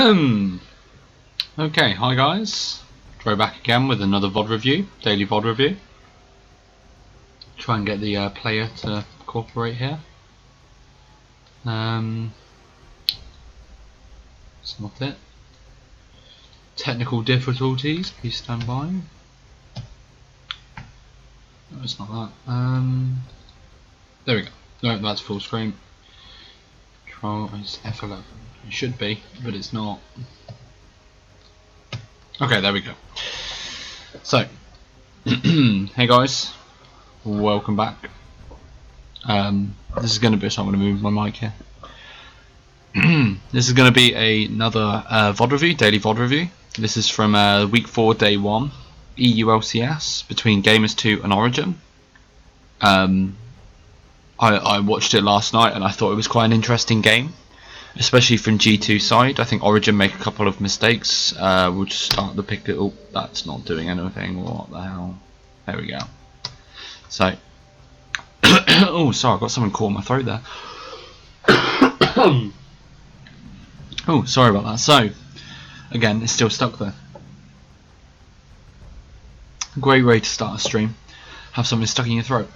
Okay, hi guys. Go back again with another VOD review, daily VOD review. Try and get the player to cooperate here. It's not it. Technical difficulties, please stand by. No, it's not that. There we go. No, that's full screen. Control is F11. It should be, but it's not. Okay, there we go. So, hey guys, welcome back. This is going to be, so I'm going to move my mic here. This is going to be another VOD review, daily VOD review. This is from week 4, day 1, EU LCS between Gamers 2 and Origin. I watched it last night and I thought it was quite an interesting game, especially from G2 side. I think Origin make a couple of mistakes. We'll just start the pick. Oh, that's not doing anything. What the hell? There we go. So, oh, sorry, I got something caught in my throat there. Oh, sorry about that. So, again, it's still stuck there. Great way to start a stream. Have something stuck in your throat.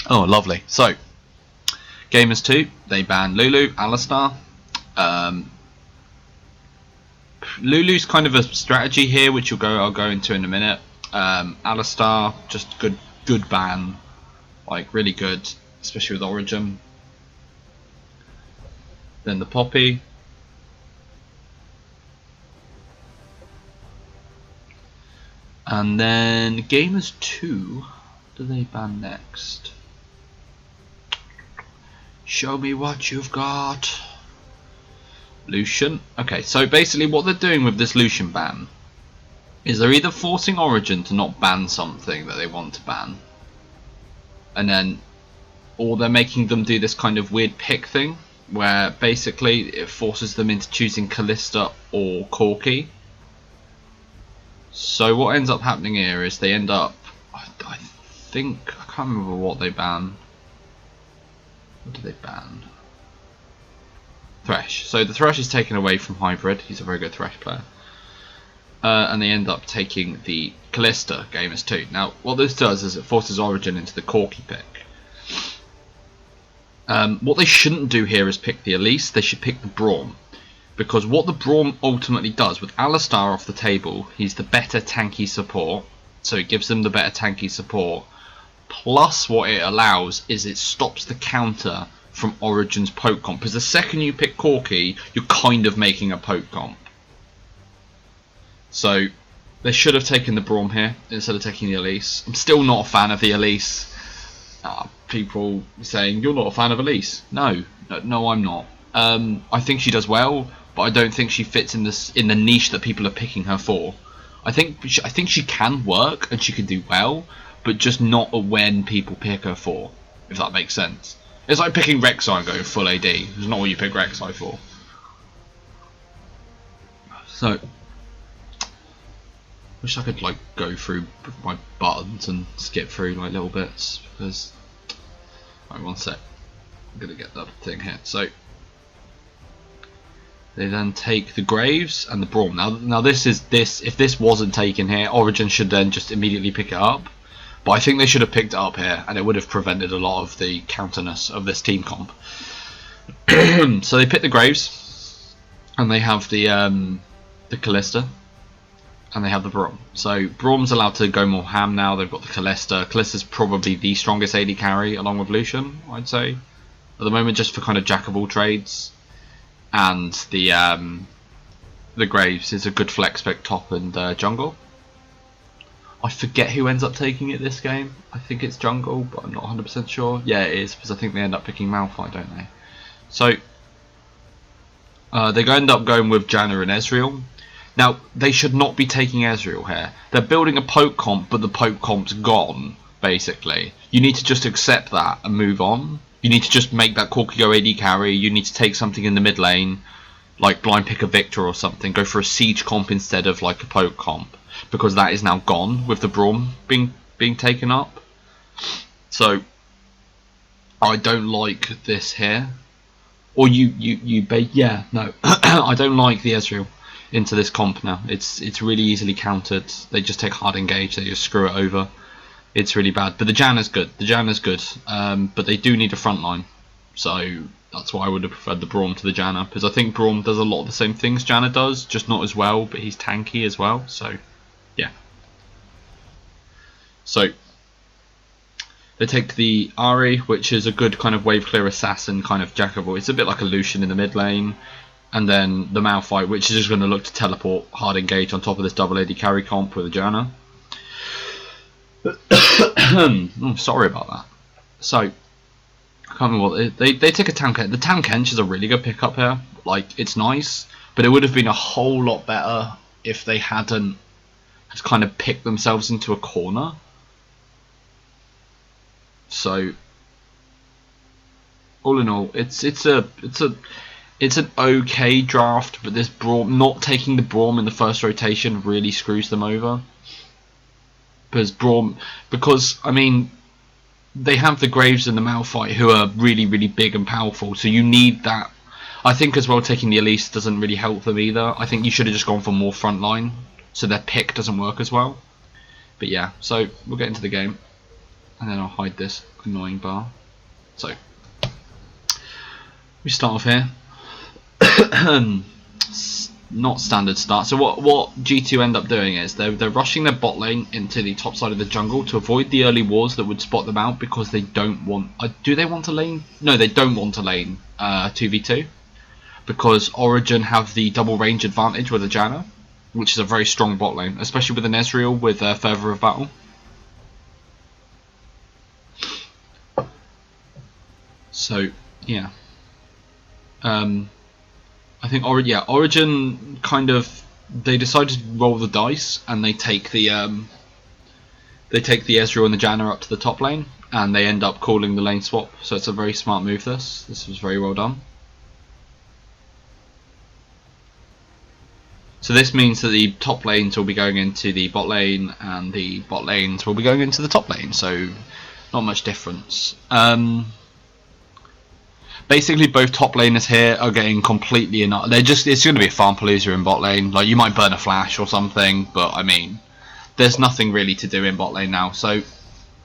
Oh, lovely. So, Gamers 2, they banned Lulu, Alistar. Lulu's kind of a strategy here, which I'll go into in a minute. Alistar, just good ban, like really good, especially with Origin. Then the Poppy. And then Gamers 2, what do they ban next? Show me what you've got. Lucian. Okay, so basically what they're doing with this Lucian ban is they're either forcing Origin to not ban something that they want to ban, and then, or they're making them do this kind of weird pick thing where basically it forces them into choosing Callista or Corki. So what ends up happening here is they end up, I think, I can't remember what they ban. What do they ban? Thresh. So the Thresh is taken away from Hybrid. He's a very good Thresh player. And they end up taking the Callista, Gamers 2. Now, what this does is it forces Origin into the Corki pick. What they shouldn't do here is pick the Elise. They should pick the Braum. Because what the Braum ultimately does, with Alistar off the table, he's the better tanky support. So it gives them the better tanky support. Plus what it allows is it stops the counter from Origin's poke comp. Because the second you pick Corki, you're kind of making a poke comp. So they should have taken the Braum here instead of taking the Elise. I'm still not a fan of the Elise. People saying, you're not a fan of Elise. No, I'm not. I think she does well, but I don't think she fits in the niche that people are picking her for. I think she can work and she can do well, but just not when people pick her for, if that makes sense. It's like picking Rek'Sai and going full AD. It's not what you pick Rek'Sai for. So, wish I could like go through my buttons and skip through like little bits, because, right, one sec, I'm gonna get that thing here. So they then take the Graves and the Braum. Now if this wasn't taken here, Origin should then just immediately pick it up. But I think they should have picked it up here, and it would have prevented a lot of the counterness of this team comp. So they pick the Graves, and they have the Callista, and they have the Braum. So Braum's allowed to go more ham now. They've got the Callista. Callista's probably the strongest AD carry, along with Lucian, I'd say, at the moment, just for kind of jack of all trades. And the Graves is a good flex pick top and jungle. I forget who ends up taking it this game. I think it's jungle, but I'm not 100% sure. Yeah, it is, because I think they end up picking Malphite, don't they? So they end up going with Janna and Ezreal. Now, they should not be taking Ezreal here. They're building a poke comp, but the poke comp's gone, basically. You need to just accept that and move on. You need to just make that Corki go AD carry. You need to take something in the mid lane, like blind pick a Victor or something. Go for a siege comp instead of like a poke comp, because that is now gone with the Braum being taken up. So I don't like this here. Or yeah, no. I don't like the Ezreal into this comp now. It's really easily countered. They just take hard engage, they just screw it over. It's really bad. But the Janna's good. The Janna's good. But they do need a front line. So that's why I would have preferred the Braum to the Janna, because I think Braum does a lot of the same things Janna does, just not as well, but he's tanky as well. So yeah. So they take the Ahri, which is a good kind of wave clear assassin kind of jack of all. It's a bit like a Lucian in the mid lane. And then the Malphite, which is just going to look to teleport hard engage on top of this double AD carry comp with a Janna. Oh, sorry about that. So, I can't remember what they take a Tahm Kench. The Tahm Kench is a really good pickup here. Like, it's nice, but it would have been a whole lot better if they hadn't just kind of picked themselves into a corner. So, all in all, it's an okay draft, but this Braum, not taking the Braum in the first rotation really screws them over. Because I mean, they have the Graves and the Malphite who are really, really big and powerful, so you need that. I think as well taking the Elise doesn't really help them either. I think you should have just gone for more frontline, so their pick doesn't work as well. But yeah, so we'll get into the game, and then I'll hide this annoying bar. So, we start off here. Not standard start. So what G2 end up doing is they're rushing their bot lane into the top side of the jungle to avoid the early wards that would spot them out, because they don't want. Do they want to lane? No, they don't want to lane 2v2, because Origin have the double range advantage with a Janna, which is a very strong bot lane, especially with an Ezreal with Fervor of Battle. So yeah. I think Origin kind of, they decided to roll the dice and they take the Ezreal and the Janna up to the top lane, and they end up calling the lane swap. So it's a very smart move. This was very well done. So this means that the top lanes will be going into the bot lane, and the bot lanes will be going into the top lane. So not much difference. Basically, both top laners here are getting completely enough. It's going to be a Farmpalooza in bot lane. Like, you might burn a flash or something, but I mean, there's nothing really to do in bot lane now. So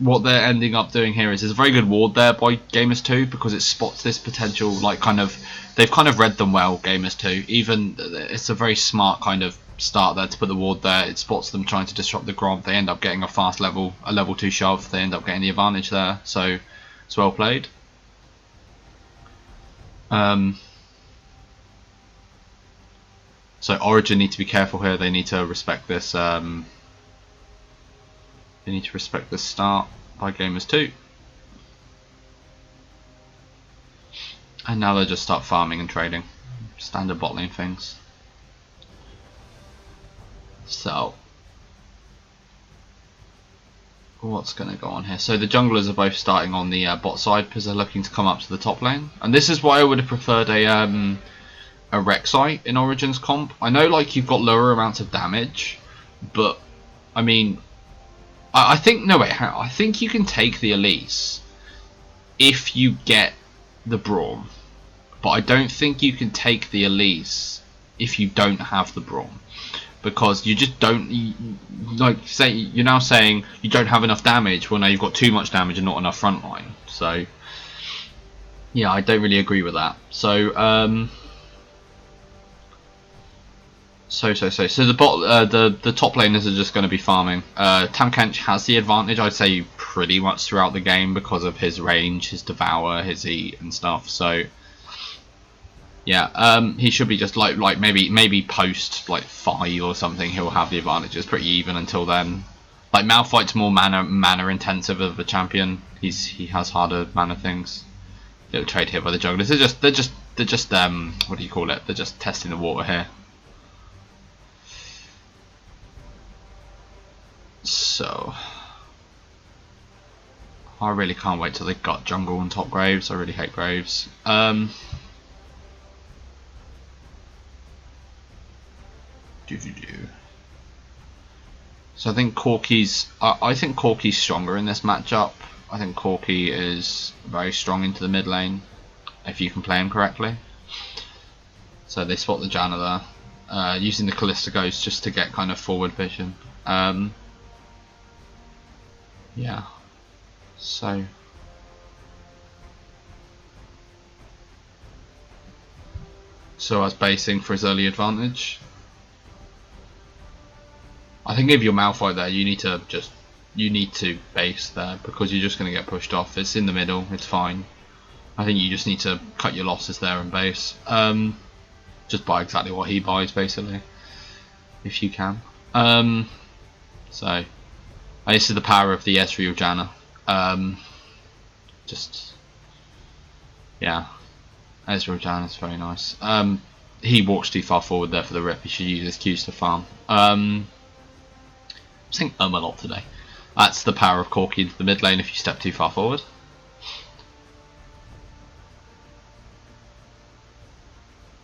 what they're ending up doing here is there's a very good ward there by Gamers2, because it spots this potential, like, they've kind of read them well, Gamers2. Even it's a very smart kind of start there to put the ward there. It spots them trying to disrupt the Gromp. They end up getting a level 2 shove. They end up getting the advantage there. So it's well played. So Origin need to be careful here. They need to respect this. They need to respect this start by Gamers2. And now they'll just start farming and trading. Standard bot lane things. So what's going to go on here? So the junglers are both starting on the bot side because they're looking to come up to the top lane, and this is why I would have preferred a Rek'Sai in Origin's comp. I know, like, you've got lower amounts of damage, but I mean, I think I think you can take the Elise if you get the Braum, but I don't think you can take the Elise if you don't have the Braum. Because you just don't, like, say you're now saying you don't have enough damage. Well, now you've got too much damage and not enough frontline. So yeah, I don't really agree with that. So so the top laners are just going to be farming. Tahm Kench has the advantage, I'd say, pretty much throughout the game because of his range, his devour, his eat and stuff. So yeah, he should be just like maybe post like 5 or something, he'll have the advantage. It's pretty even until then. Like, Malphite's more mana intensive of a champion. He has harder mana things. Little trade here by the jugglers. They're just what do you call it? They're just testing the water here. So I really can't wait till they got jungle and top Graves. I really hate Graves. So I think Corki's stronger in this matchup. I think Corki is very strong into the mid lane if you can play him correctly. So they spot the Janna there, using the Callista Ghost just to get kind of forward vision. Yeah. So as basing for his early advantage. I think if you're Malphite there, you need to base there because you're just going to get pushed off. It's in the middle, it's fine. I think you just need to cut your losses there and base. Just buy exactly what he buys basically, if you can. So this is the power of the Ezreal Janna. Yeah, Ezreal Janna is very nice. He walks too far forward there for the rip. He should use his Qs to farm. I'm saying a lot today. That's the power of Corki into the mid lane if you step too far forward.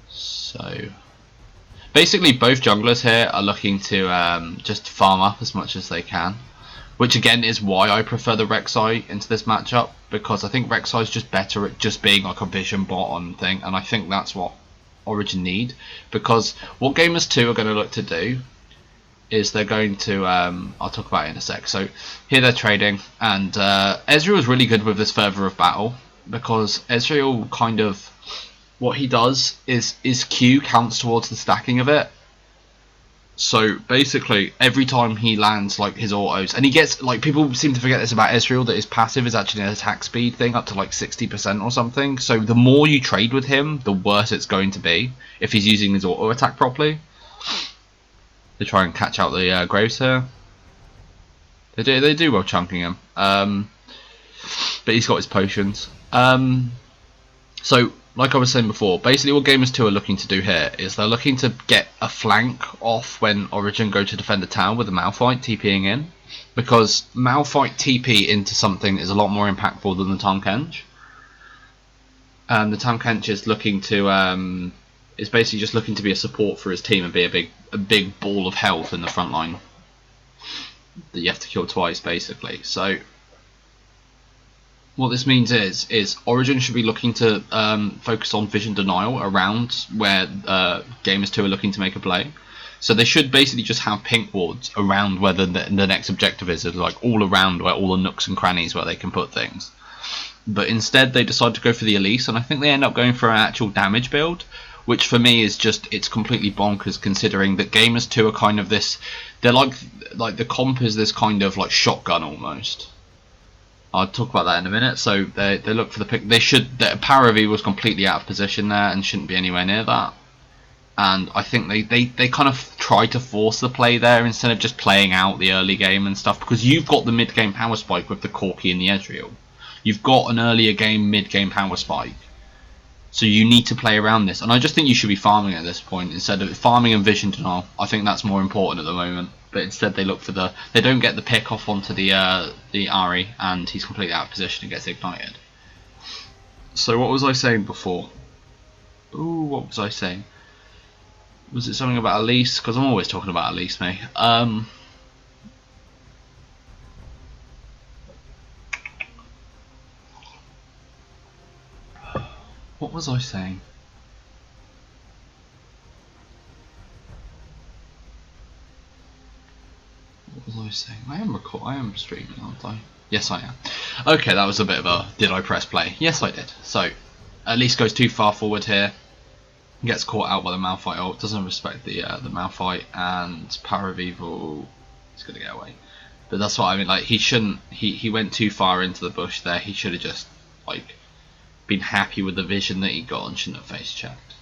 So basically both junglers here are looking to just farm up as much as they can, which again is why I prefer the Rek'Sai into this matchup, because I think Rek'Sai is just better at just being like a vision bot on thing, and I think that's what Origin need, because what Gamers 2 are going to look to do is they're going to, I'll talk about it in a sec. So here they're trading, and Ezreal is really good with this Fervor of Battle, because Ezreal kind of, what he does is Q counts towards the stacking of it. So basically every time he lands like his autos, and he gets, like, people seem to forget this about Ezreal, that his passive is actually an attack speed thing up to like 60% or something. So the more you trade with him, the worse it's going to be if he's using his auto attack properly. They try and catch out the Graves here. They do well chunking him, but he's got his potions. So like I was saying before, basically what Gamers 2 are looking to do here is they're looking to get a flank off when Origin go to defend the tower with a Malphite TPing in, because Malphite TP into something is a lot more impactful than the Tahm Kench. The Tahm Kench is looking to is basically just looking to be a support for his team and be a big ball of health in the front line that you have to kill twice basically. So what this means is Origin should be looking to focus on vision denial around where Gamers 2 are looking to make a play. So they should basically just have pink wards around where the next objective is, like all around where all the nooks and crannies where they can put things. But instead they decide to go for the Elise, and I think they end up going for an actual damage build, which for me is just, it's completely bonkers considering that Gamers 2 are kind of this, they're like the comp is this kind of like shotgun almost. I'll talk about that in a minute. So they look for the pick. The Power of E was completely out of position there and shouldn't be anywhere near that. And I think they kind of try to force the play there instead of just playing out the early game and stuff, because you've got the mid game power spike with the Corki and the Ezreal. You've got an earlier game mid game power spike. So you need to play around this, and I just think you should be farming at this point instead of farming and vision denial. I think that's more important at the moment. But instead they look for they don't get the pick off onto the Ahri, and he's completely out of position and gets ignited. So what was I saying before? Ooh, what was I saying? Was it something about Elise? Because I'm always talking about Elise, mate. What was I saying? What was I saying? I am streaming, aren't I? Yes, I am. Okay, that was a bit of a, did I press play? Yes, I did. So, Elise goes too far forward here. Gets caught out by the Malphite ult. Doesn't respect the Malphite, and Power of Evil is going to get away. But that's what I mean. Like, he shouldn't. He went too far into the bush there. He should have just like been happy with the vision that he got and shouldn't have face checked.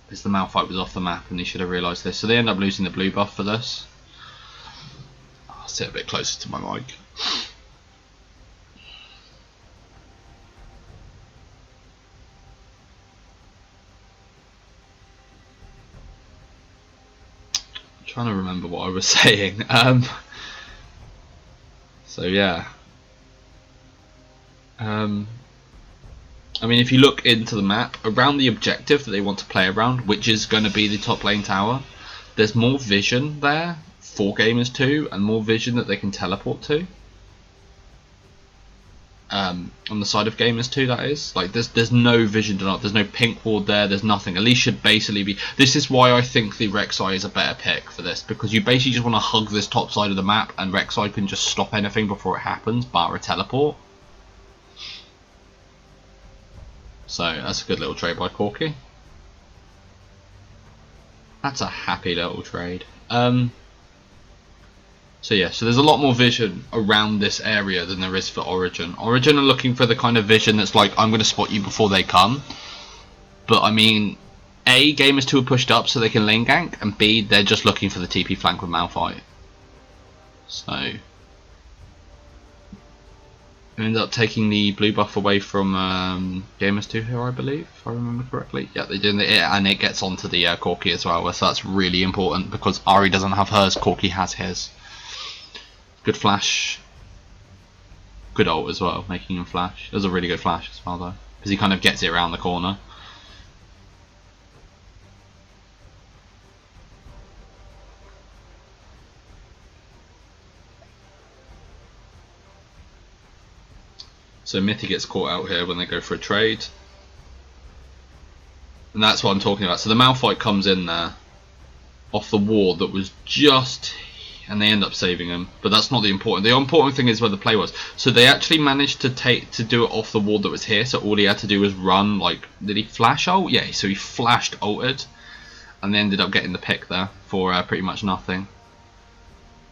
Because the Malphite was off the map and he should have realised this. So they end up losing the blue buff for this. I'll sit a bit closer to my mic. I'm trying to remember what I was saying. So yeah. I mean, if you look into the map, around the objective that they want to play around, which is going to be the top lane tower, there's more vision there for Gamers 2, and more vision that they can teleport to. on the side of gamers too. That is, like, there's no vision denial, there's no pink ward there, there's nothing. Elise should basically be. This is why I think the Rek'Sai is a better pick for this, because you basically just want to hug this top side of the map, and Rek'Sai can just stop anything before it happens, bar a teleport. So that's a good little trade by Corki. That's a happy little trade. So yeah, so there's a lot more vision around this area than there is for Origin. Origin are looking for the kind of vision that's like, I'm going to spot you before they come. But I mean, A, gamers 2 are pushed up so they can lane gank, and B, they're just looking for the TP flank with Malphite. So we end up taking the blue buff away from gamers 2 here, I believe, if I remember correctly. Yeah, they did, and it gets onto the Corki as well, so that's really important, because Ahri doesn't have hers, Corki has his. Good flash. Good ult as well, making him flash. It was a really good flash as well though, because he kind of gets it around the corner. So Mithy gets caught out here when they go for a trade. And that's what I'm talking about. So the Malphite comes in there off the ward that was just, and they end up saving him. But that's not the important. The important thing is where the play was. So they actually managed to do it off the ward that was here. So all he had to do was run. Like, did he flash ult? Yeah. So he flashed ulted, and they ended up getting the pick there for pretty much nothing.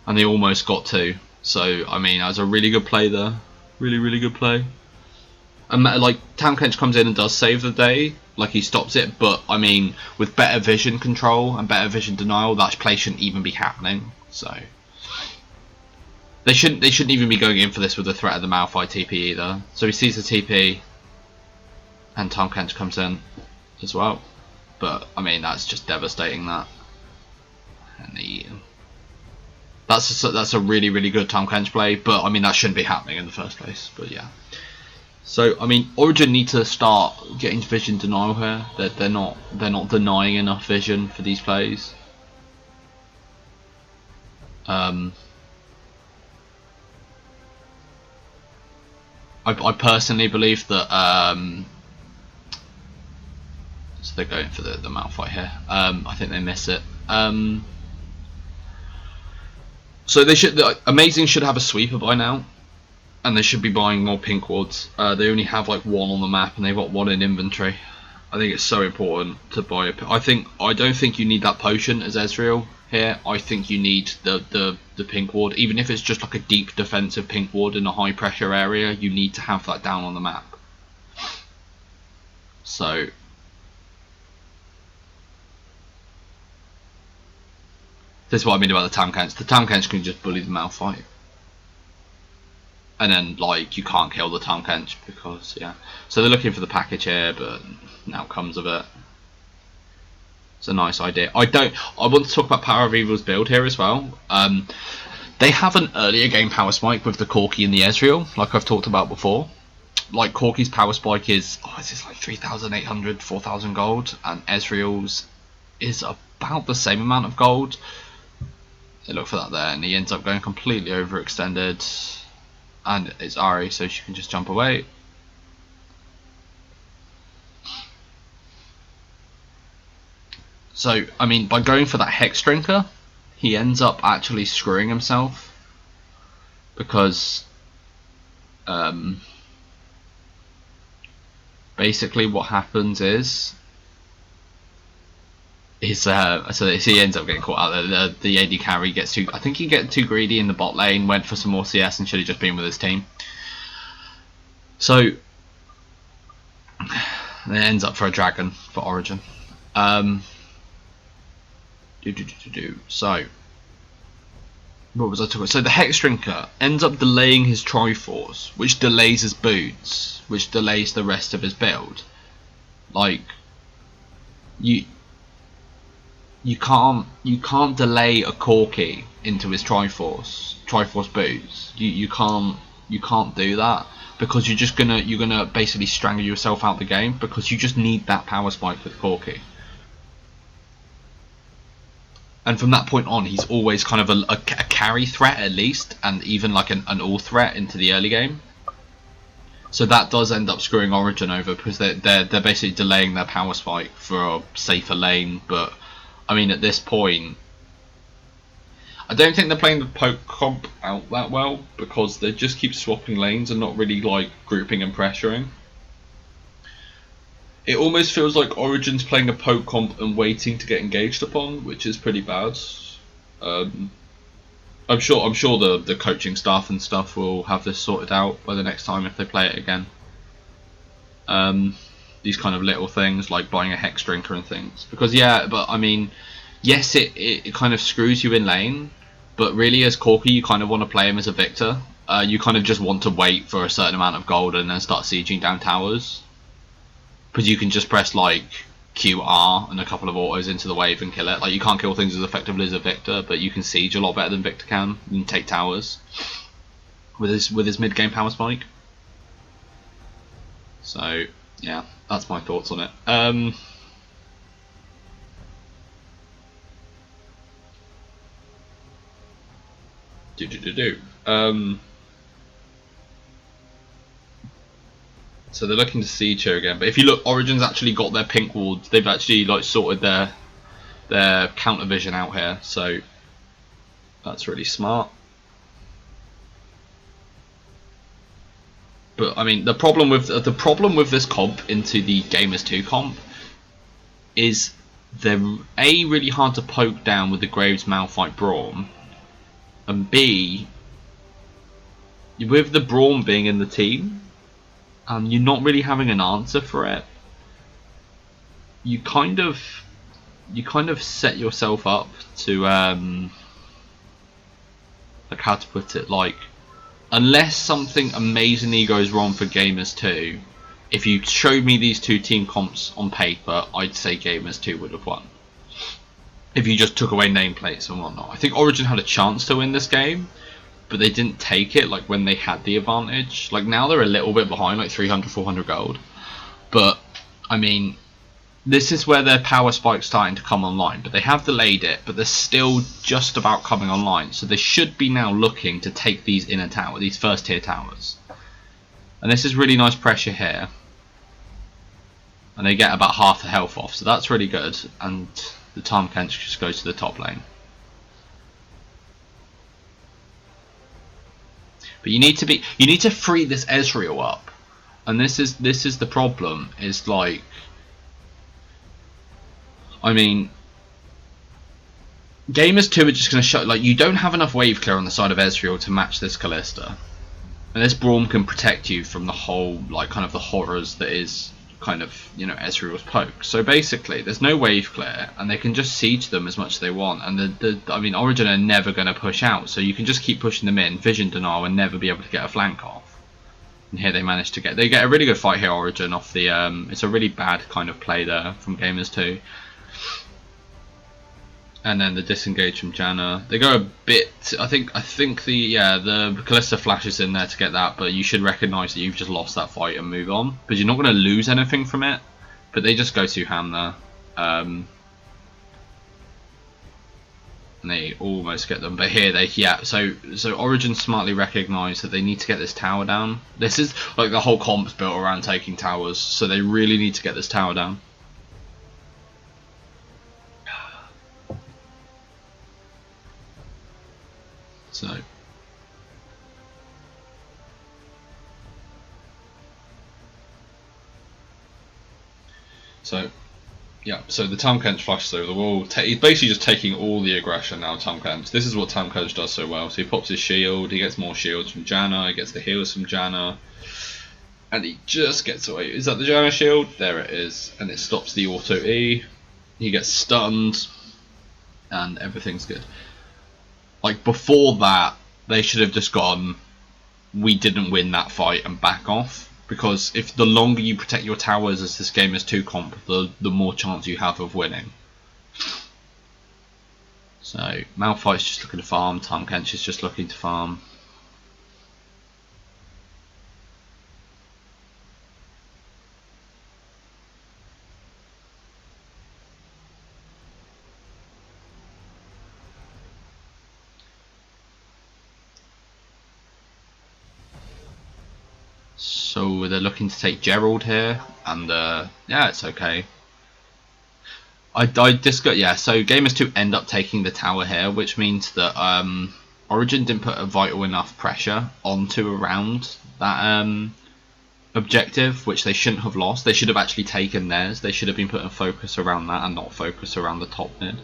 And they almost got 2. So I mean, that was a really good play there. Really good play. And like, Tahm Kench comes in and does save the day. Like, he stops it, but I mean, with better vision control and better vision denial, that play shouldn't even be happening. So they shouldn't even be going in for this with the threat of the Malphite TP either. So he sees the TP, and Tahm Kench comes in as well. But I mean, that's just devastating. That, and that's a really good Tahm Kench play. But I mean, that shouldn't be happening in the first place. But yeah. So I mean, Origin need to start getting vision denial here. They're not denying enough vision for these plays. I personally believe that so they're going for the Malphite here. I think they miss it. So they should. Amazing should have a sweeper by now. And they should be buying more pink wards. They only have like 1 on the map, and they've got 1 in inventory. I think it's so important to buy I don't think you need that potion as Ezreal here. I think you need the pink ward, even if it's just like a deep defensive pink ward in a high pressure area. You need to have that down on the map. So this is what I mean about the Tahm Kench. The Tahm Kench can just bully the Malphite. And then, like, you can't kill the Tahm Kench because, yeah. So they're looking for the package here, but no outcomes of it. It's a nice idea. I want to talk about Power of Evil's build here as well. They have an earlier game power spike with the Corki and the Ezreal, like I've talked about before. Like, Corki's power spike is this like 3,800, 4,000 gold, and Ezreal's is about the same amount of gold. They look for that there, and he ends up going completely overextended. And it's Ahri, so she can just jump away. So, I mean, by going for that Hex Drinker, he ends up actually screwing himself. Because, basically what happens is so he ends up getting caught out there. The AD carry gets too, I think he gets too greedy in the bot lane, went for some more CS and should have just been with his team. So it ends up for a dragon for Origin. So what was I talking about? So the Hex Drinker ends up delaying his Triforce, which delays his boots, which delays the rest of his build. Like, you can't delay a Corki into his Triforce boots. You can't do that, because you're gonna basically strangle yourself out the game, because you just need that power spike with Corki. And from that point on, he's always kind of a carry threat at least, and even like an all threat into the early game. So that does end up screwing Origin over because they're basically delaying their power spike for a safer lane. But I mean, at this point, I don't think they're playing the poke comp out that well because they just keep swapping lanes and not really like grouping and pressuring. It almost feels like Origin's playing a poke comp and waiting to get engaged upon, which is pretty bad. I'm sure the coaching staff and stuff will have this sorted out by the next time if they play it again. These kind of little things like buying a hex drinker and things, because yeah, but I mean, yes, it kind of screws you in lane, but really as Corki you kind of want to play him as a Victor. You kind of just want to wait for a certain amount of gold and then start sieging down towers, because you can just press like QR and a couple of autos into the wave and kill it. Like, you can't kill things as effectively as a Victor, but you can siege a lot better than Victor can and take towers with his mid game power spike. So yeah, that's my thoughts on it. So they're looking to siege here again, but if you look, Origin's actually got their pink wards. They've actually like sorted their counter vision out here, so that's really smart. But I mean, the problem with this comp into the Gamers 2 comp is they're A, really hard to poke down with the Graves Malphite Braum, and B, with the Braum being in the team, you're not really having an answer for it. You kind of set yourself up to like, how to put it, like, unless something amazingly goes wrong for Gamers 2, if you showed me these two team comps on paper, I'd say Gamers 2 would have won. If you just took away nameplates and whatnot. I think Origin had a chance to win this game, but they didn't take it like when they had the advantage. Like, now they're a little bit behind, like 300, 400 gold. But, I mean, this is where their power spike's starting to come online. But they have delayed it, but they're still just about coming online. So they should be now looking to take these inner towers, these first tier towers. And this is really nice pressure here. And they get about half the health off, so that's really good. And the Tahm Kench just goes to the top lane. But you need to free this Ezreal up. And this is the problem, is like, I mean, Gamers 2 are just going to show, like, you don't have enough wave clear on the side of Ezreal to match this Kalista. And this Braum can protect you from the whole, like, kind of the horrors that is kind of, you know, Ezreal's poke. So basically, there's no wave clear, and they can just siege them as much as they want. And I mean, Origin are never going to push out, so you can just keep pushing them in, vision denial, and never be able to get a flank off. And here they manage to get a really good fight here, Origin, off the, it's a really bad kind of play there from Gamers 2. And then the disengage from Janna. They go a bit. I think the Kalista flashes in there to get that, but you should recognise that you've just lost that fight and move on, because you're not going to lose anything from it. But they just go to ham there, and they almost get them. But here so Origin smartly recognise that they need to get this tower down. This is like the whole comp's built around taking towers, so they really need to get this tower down. So yeah, so the Tahm Kench flashes over the wall. He's basically just taking all the aggression now, Tahm Kench. This is what Tahm Kench does so well. So he pops his shield, he gets more shields from Janna, he gets the heals from Janna, and he just gets away. Is that the Janna shield? There it is. And it stops the auto E. He gets stunned, and everything's good. Like, before that, they should have just gone, we didn't win that fight, and back off. Because if the longer you protect your towers as this game is 2 comp, the more chance you have of winning. So Malphite's just looking to farm, Tahm Kench is just looking to farm. So they're looking to take Gerald here, and yeah, it's okay. I just got, yeah. So Gamers 2 end up taking the tower here, which means that Origin didn't put a vital enough pressure onto around that objective, which they shouldn't have lost. They should have actually taken theirs. They should have been putting focus around that and not focus around the top mid.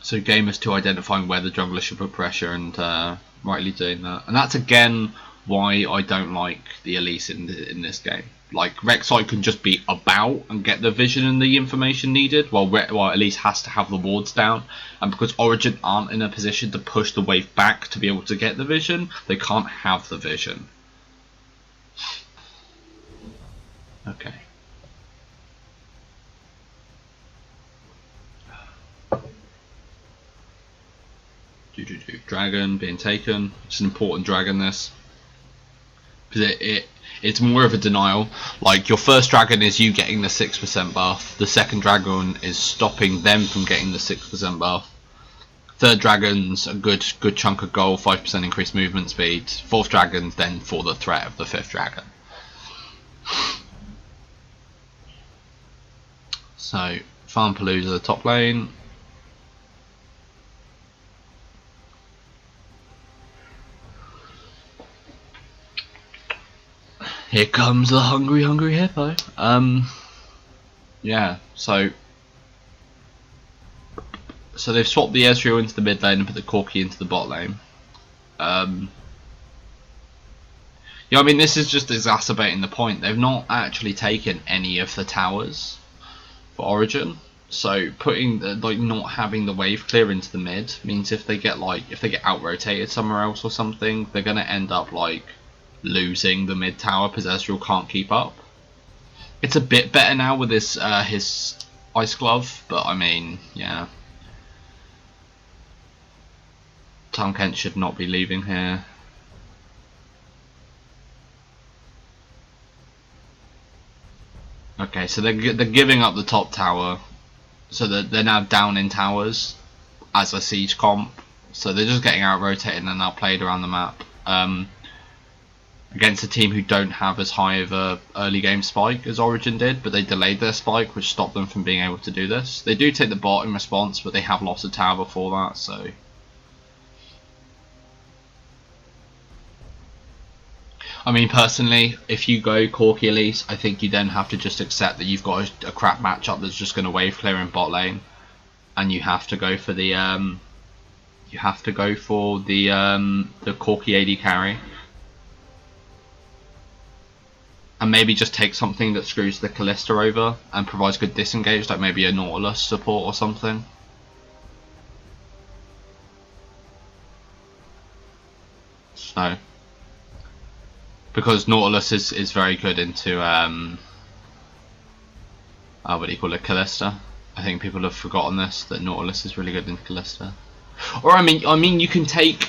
So Gamers 2 identifying where the jungler should put pressure and rightly doing that. And that's again why I don't like the Elise in this game. Like, Rek'Sai can just be about and get the vision and the information needed, while Elise has to have the wards down. And because Origin aren't in a position to push the wave back to be able to get the vision, they can't have the vision. Okay. Dragon being taken. It's an important dragon, this. Because it's more of a denial. Like, your first dragon is you getting the 6% buff. The second dragon is stopping them from getting the 6% buff. Third dragon's a good chunk of gold, 5% increased movement speed. Fourth dragon's then for the threat of the fifth dragon. So, Farmpalooza top lane. Here comes the hungry hippo. Yeah, so they've swapped the Ezreal into the mid lane and put the Corki into the bot lane. Yeah, I mean, this is just exacerbating the point. They've not actually taken any of the towers for Origin. So putting not having the wave clear into the mid means if they get out rotated somewhere else or something, they're gonna end up like losing the mid tower because Ezreal can't keep up. It's a bit better now with his Ice Glove, but I mean, yeah. Tom Kent should not be leaving here. Okay, so they're giving up the top tower, so they're now down in towers as a siege comp. So they're just getting out rotated and now played around the map. Against a team who don't have as high of a early game spike as Origin did, but they delayed their spike, which stopped them from being able to do this. They do take the bot in response, but they have lost a tower before that, so. I mean, personally, if you go Corki Elise, I think you then have to just accept that you've got a crap matchup that's just going to wave clear in bot lane, and you have to go for the Corki AD carry. And maybe just take something that screws the Callista over and provides good disengage, like maybe a Nautilus support or something. So, because Nautilus is very good into what do you call it, Callista. I think people have forgotten this, that Nautilus is really good in Callista. Or I mean you can take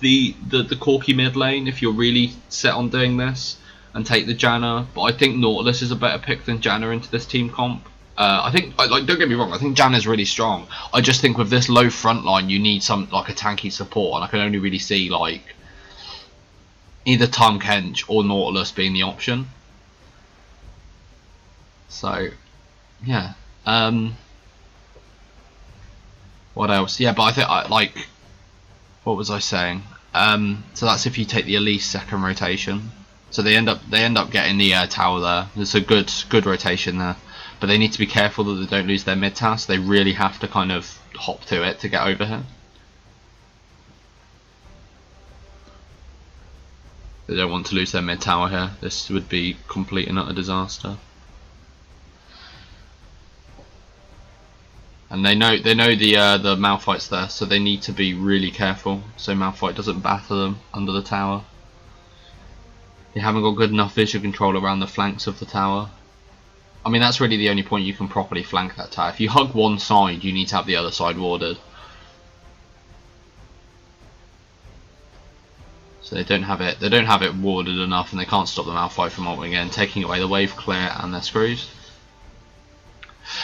the Corki mid lane if you're really set on doing this, and take the Janna, but I think Nautilus is a better pick than Janna into this team comp. I think, like, don't get me wrong, I think Janna's really strong. I just think with this low front line you need some, like, a tanky support, and I can only really see, like, either Tahm Kench or Nautilus being the option. So, yeah. What else? Yeah, but I think, like, what was I saying? So that's if you take the Elise second rotation. So they end up getting the tower there. There's a good rotation there, but they need to be careful that they don't lose their mid tower. So they really have to kind of hop to it to get over here. They don't want to lose their mid tower here. This would be complete and utter disaster. And they know the Malphite's there, so they need to be really careful so Malphite doesn't batter them under the tower. They haven't got good enough vision control around the flanks of the tower. I mean, that's really the only point you can properly flank that tower. If you hug one side, you need to have the other side warded. So they don't have it warded enough, and they can't stop the Malphite from ulting in, taking away the wave clear, and they're screwed.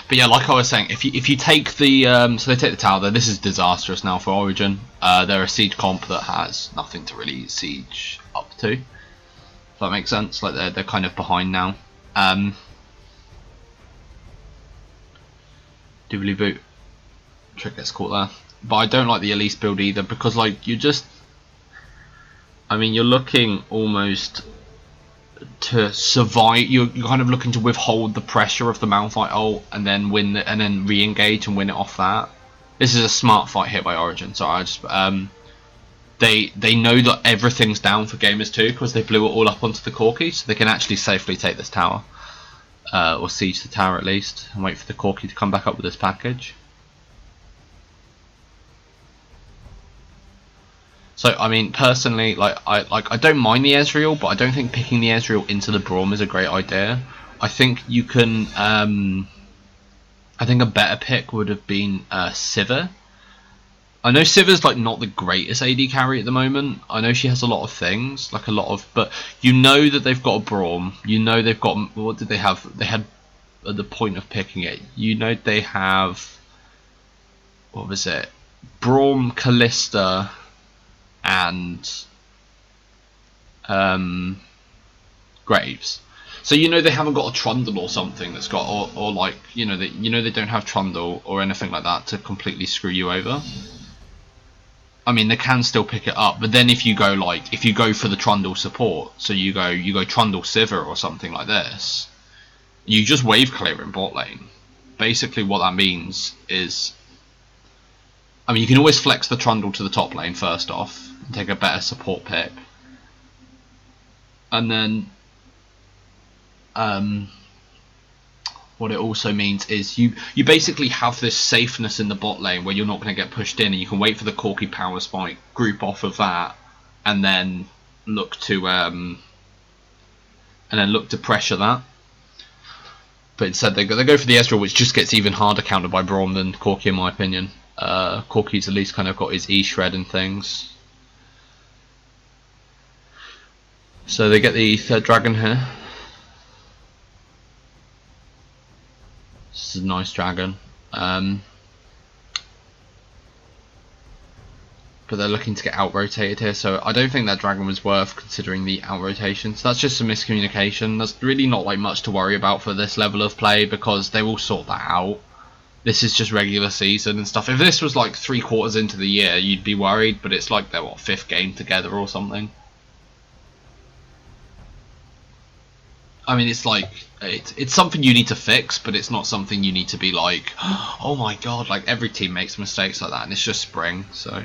But yeah, like I was saying, if you take the so they take the tower there, this is disastrous now for Origin. They're a siege comp that has nothing to really siege up to. If that makes sense, like they're kind of behind now. Doobly boot. Trick gets caught there. But I don't like the Elise build either, because like you just, I mean, you're looking almost to survive. You're kind of looking to withhold the pressure of the Malphite ult and then win and then re-engage and win it off that. This is a smart fight here by Origin. So I just they know that everything's down for Gamers 2 because they blew it all up onto the Corki, so they can actually safely take this tower, or siege the tower at least, and wait for the Corki to come back up with this package. So I mean, personally, I don't mind the Ezreal, but I don't think picking the Ezreal into the Braum is a great idea. I think you can. I think a better pick would have been Sivir. I know Sivir's like not the greatest AD carry at the moment. I know she has a lot of things, like a lot of, but you know that they've got a Braum. You know they've got, what did they have? They had at the point of picking it. You know they have, what was it? Braum, Callista, and Graves. So you know they haven't got a Trundle or something that's got, or like you know they don't have Trundle or anything like that to completely screw you over. I mean, they can still pick it up, but then if you go for the Trundle support, so you go Trundle Sivir or something like this, you just wave clear in bot lane. Basically, what that means is, I mean, you can always flex the Trundle to the top lane first off and take a better support pick, and then what it also means is you basically have this safeness in the bot lane where you're not going to get pushed in, and you can wait for the Corki power spike, group off of that, and then look to pressure that. But instead they go for the Ezreal, which just gets even harder countered by Braum than Corki, in my opinion. Corki's at least kind of got his E-Shred and things. So they get the third dragon here. This is a nice dragon. But they're looking to get out-rotated here, so I don't think that dragon was worth considering the out-rotation. So that's just some miscommunication. That's really not like much to worry about for this level of play, because they will sort that out. This is just regular season and stuff. If this was like 3 quarters into the year, you'd be worried, but it's like their 5th game together or something. I mean, it's like it's something you need to fix, but it's not something you need to be like, oh my god, like every team makes mistakes like that, and it's just spring, so.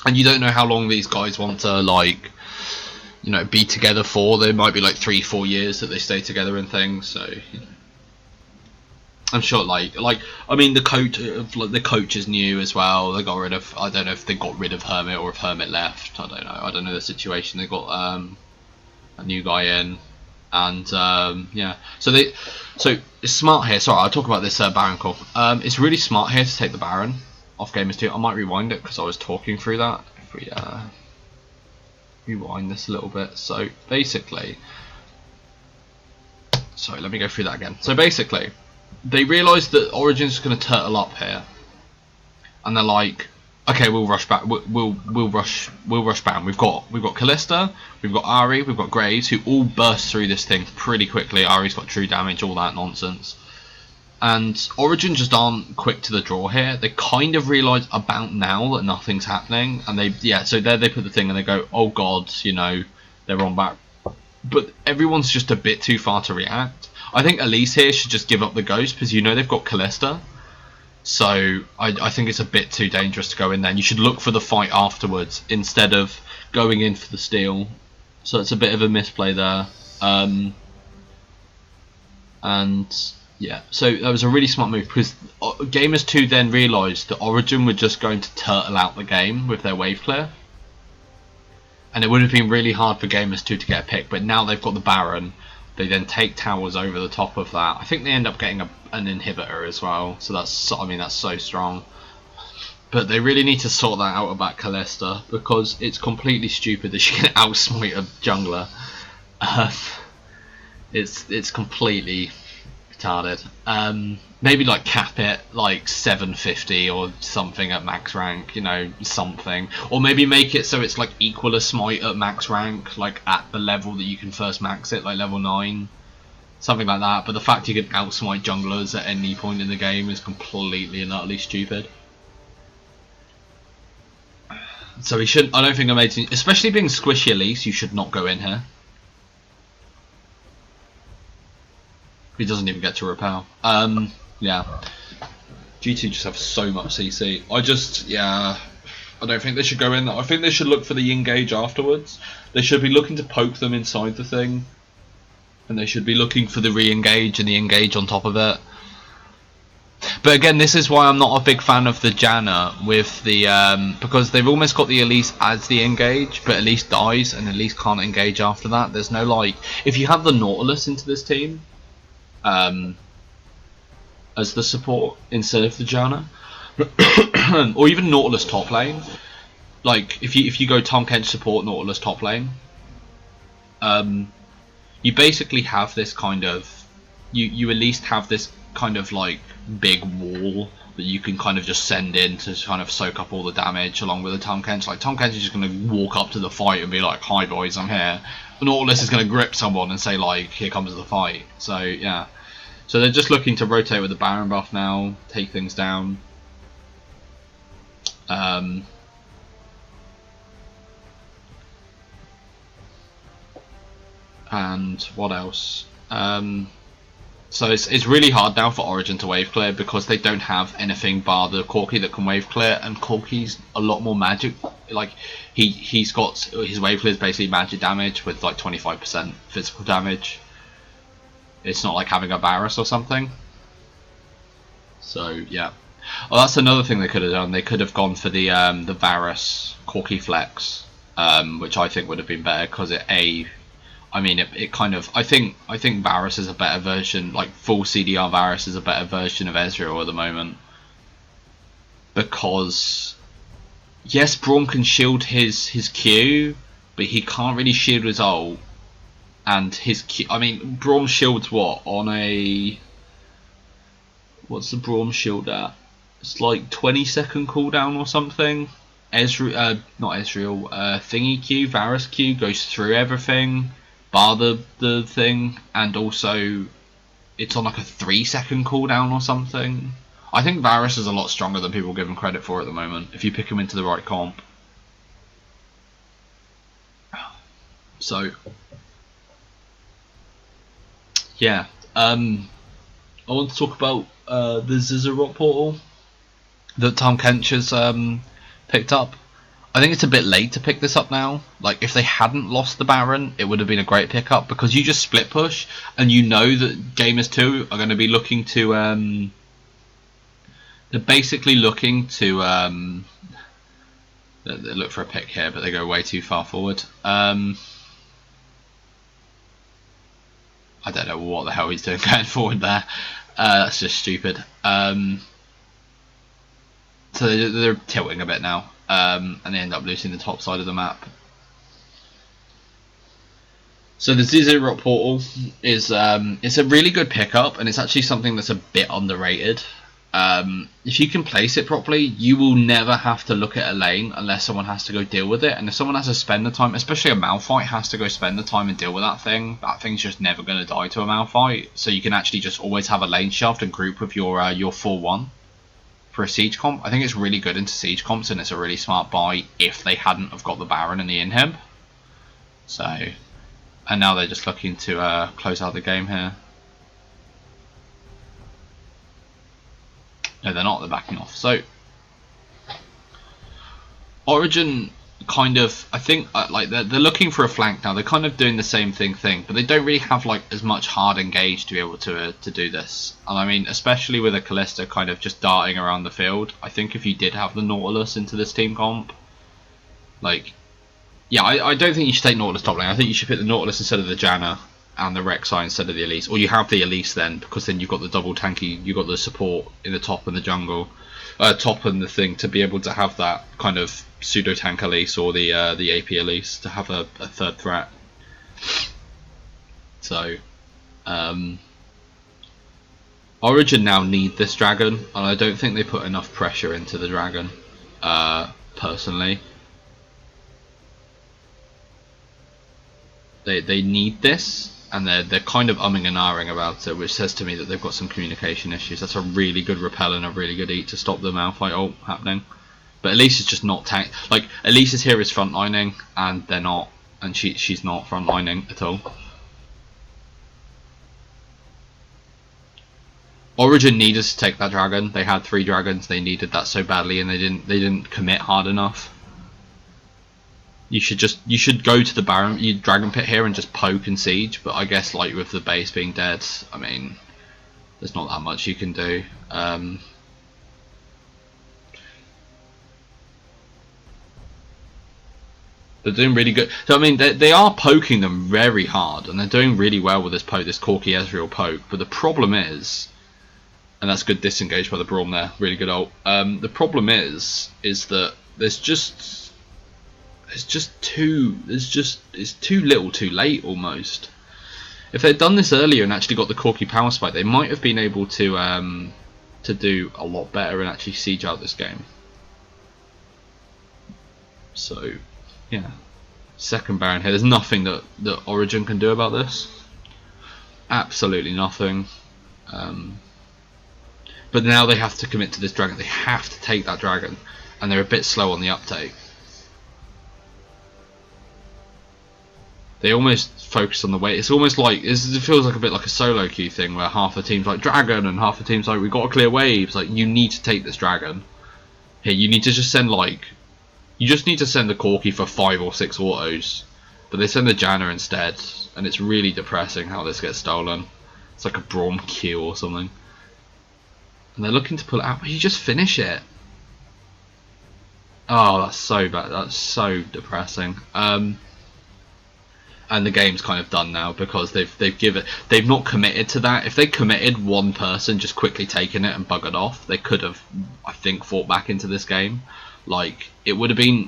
And you don't know how long these guys want to, like, you know, be together for. There might be like 3-4 years that they stay together and things, so you know. I'm sure, like I mean, the coach is new as well. They got rid of, I don't know if they got rid of Hermit or if Hermit left. I don't know the situation. They got a new guy in. And yeah, so it's smart here. Sorry, I'll talk about this Baron call. It's really smart here to take the Baron off Gamers 2. I might rewind it because I was talking through that. If we rewind this a little bit. So basically, sorry, let me go through that again. So basically, they realised that Origin's going to turtle up here, and they're like, okay, we'll rush back. We'll rush Baron. We've got Callista, we've got Ahri, we've got Graves, who all burst through this thing pretty quickly. Ahri's got true damage, all that nonsense. And Origin just aren't quick to the draw here. They kind of realise about now that nothing's happening, and so there they put the thing and they go, oh god, you know, they're on back. But everyone's just a bit too far to react. I think Elise here should just give up the ghost, because you know they've got Callista. So I think it's a bit too dangerous to go in there. And you should look for the fight afterwards instead of going in for the steal. So it's a bit of a misplay there. And yeah, so that was a really smart move, because Gamers 2 then realised that Origin were just going to turtle out the game with their wave clear. And it would have been really hard for Gamers 2 to get a pick, but now they've got the Baron. They then take towers over the top of that. I think they end up getting an inhibitor as well. So that's, I mean, that's so strong. But they really need to sort that out about Callista, because it's completely stupid that she can outsmite a jungler. It's completely retarded. Maybe like cap it like 750 or something at max rank, you know, something. Or maybe make it so it's like equal a smite at max rank, like at the level that you can first max it, like level 9. Something like that. But the fact you can outsmite junglers at any point in the game is completely and utterly stupid. So he shouldn't. I don't think amazing, especially being squishy Elise, you should not go in here. He doesn't even get to repel. Yeah. G2 just have so much CC. I don't think they should go in. I think they should look for the engage afterwards. They should be looking to poke them inside the thing, and they should be looking for the re-engage and the engage on top of it. But again, this is why I'm not a big fan of the Janna with the because they've almost got the Elise as the engage, but Elise dies and Elise can't engage after that. There's no like, if you have the Nautilus into this team as the support instead of the Janna, or even Nautilus top lane, like if you go Tom Kench support Nautilus top lane, you basically have this kind of you at least have this kind of like big wall that you can kind of just send in to kind of soak up all the damage along with the Tom Kench. Like Tom Kench is just going to walk up to the fight and be like, "Hi boys, I'm here." Nautilus is going to grip someone and say like, "Here comes the fight." So yeah, so they're just looking to rotate with the Baron buff now, take things down. And what else? So it's really hard now for Origin to wave clear because they don't have anything bar the Corki that can wave clear, and Corki's a lot more magic. Like he's got his wave clear is basically magic damage with like 25% physical damage. It's not like having a Varus or something. So yeah. Oh, that's another thing they could have done. They could have gone for the Varus Corki flex, which I think would have been better because it kind of I think Varus is a better version, like full CDR Varus is a better version of Ezreal at the moment, because yes, Braum can shield his Q, but he can't really shield his ult, and his Q. I mean, Braum shields what on a what's the Braum shield at? It's like 20-second cooldown or something. Ezreal, not Ezreal, thingy Q, Varus Q goes through everything. Bar the thing, and also it's on like a 3-second cooldown or something. I think Varus is a lot stronger than people give him credit for at the moment, if you pick him into the right comp. So yeah, I want to talk about the Zizarot portal that Tom Kench has picked up. I think it's a bit late to pick this up now. Like, if they hadn't lost the Baron, it would have been a great pickup, because you just split push, and you know that Gamers 2 are going to be looking to... they're basically looking to... they look for a pick here, but they go way too far forward. I don't know what the hell he's doing going forward there. That's just stupid. So they're tilting a bit now. And they end up losing the top side of the map. So the Zizarot portal is it's a really good pickup, and it's actually something that's a bit underrated. If you can place it properly, you will never have to look at a lane unless someone has to go deal with it. And if someone has to spend the time, especially a Malphite has to go spend the time and deal with that thing's just never going to die to a Malphite. So you can actually just always have a lane shaft and group with your 4-1. For a siege comp. I think it's really good into siege comps, and it's a really smart buy if they hadn't have got the Baron and the Inhib. So, and now they're just looking to close out the game here. No, they're not. They're backing off. So, Origin kind of, I think, like they're looking for a flank now. They're kind of doing the same thing, but they don't really have like as much hard engage to be able to do this. And I mean, especially with a Kalista kind of just darting around the field, I think if you did have the Nautilus into this team comp, like, yeah, I don't think you should take Nautilus top lane. I think you should pick the Nautilus instead of the Janna, and the Rek'Sai instead of the Elise, or you have the Elise then, because then you've got the double tanky, you've got the support in the top and the jungle. Top and the thing to be able to have that kind of pseudo tank Elise or the AP Elise to have a third threat. So Origin now need this dragon, and I don't think they put enough pressure into the dragon, personally. They need this, and they're kind of umming and ahhing about it, which says to me that they've got some communication issues. That's a really good repel and a really good eat to stop the Malphite ult happening. But Elise is just not tank. Like, Elise's here is frontlining, and they're not, and she's not frontlining at all. Origin needed to take that dragon. They had 3 dragons. They needed that so badly, and they didn't commit hard enough. You should go to the dragon pit here and just poke and siege. But I guess, like, with the base being dead, I mean, there's not that much you can do. They're doing really good. So I mean, they are poking them very hard, and they're doing really well with this poke, this Corki Ezreal poke. But the problem is, and that's good disengage by the Braum there, really good ult. The problem is that it's too little, too late almost. If they'd done this earlier and actually got the Corki power spike, they might have been able to do a lot better and actually siege out this game. So, yeah, second Baron here. There's nothing that Origin can do about this. Absolutely nothing. But now they have to commit to this dragon. They have to take that dragon, and they're a bit slow on the uptake. They almost focus on the weight. It's almost like it feels like a bit like a solo queue thing, where half the team's like dragon and half the team's like, we've got to clear waves. Like, you need to take this dragon. Here, you need to just send you just need to send the Corki for 5 or 6 autos, but they send the Janna instead, and it's really depressing how this gets stolen. It's like a Braum Q or something. And they're looking to pull it out, but you just finish it. Oh, that's so bad. That's so depressing. And the game's kind of done now because they've not committed to that. If they committed one person just quickly taking it and buggered off, they could have, I think, fought back into this game. Like, it would have been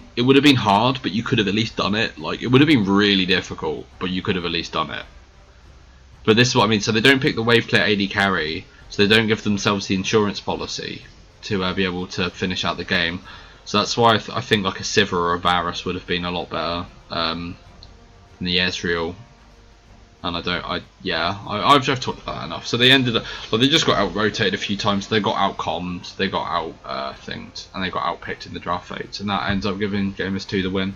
hard, but you could have at least done it. Like, it would have been really difficult, but you could have at least done it. But this is what I mean. So they don't pick the wave clear AD carry, so they don't give themselves the insurance policy to be able to finish out the game. So that's why I think like a Sivir or a Varus would have been a lot better than the Ezreal. And I've talked about that enough. So they ended up, well, they just got out rotated a few times. They got out commed, they got out thinged, and they got out picked in the draft phase, and that ends up giving Gamers 2 the win.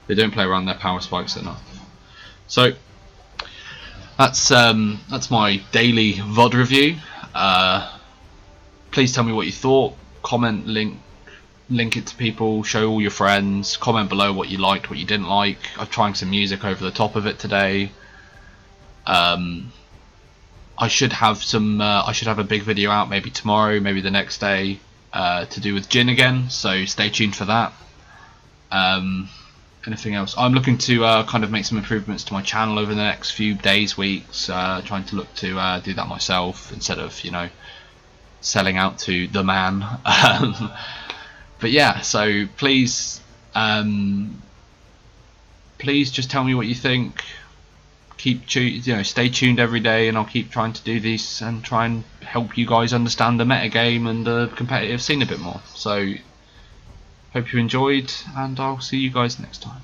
They don't play around their power spikes enough. So that's my daily VOD review. Please tell me what you thought. Comment, link it to people, show all your friends. Comment below what you liked, what you didn't like. I'm trying some music over the top of it today. I should have a big video out maybe tomorrow, maybe the next day, to do with Jhin again. So stay tuned for that. Anything else? I'm looking to kind of make some improvements to my channel over the next few days, weeks. Trying to look to do that myself instead of, you know, selling out to the man. But yeah, so please just tell me what you think. Stay tuned every day, and I'll keep trying to do these and try and help you guys understand the metagame and the competitive scene a bit more. So hope you enjoyed, and I'll see you guys next time.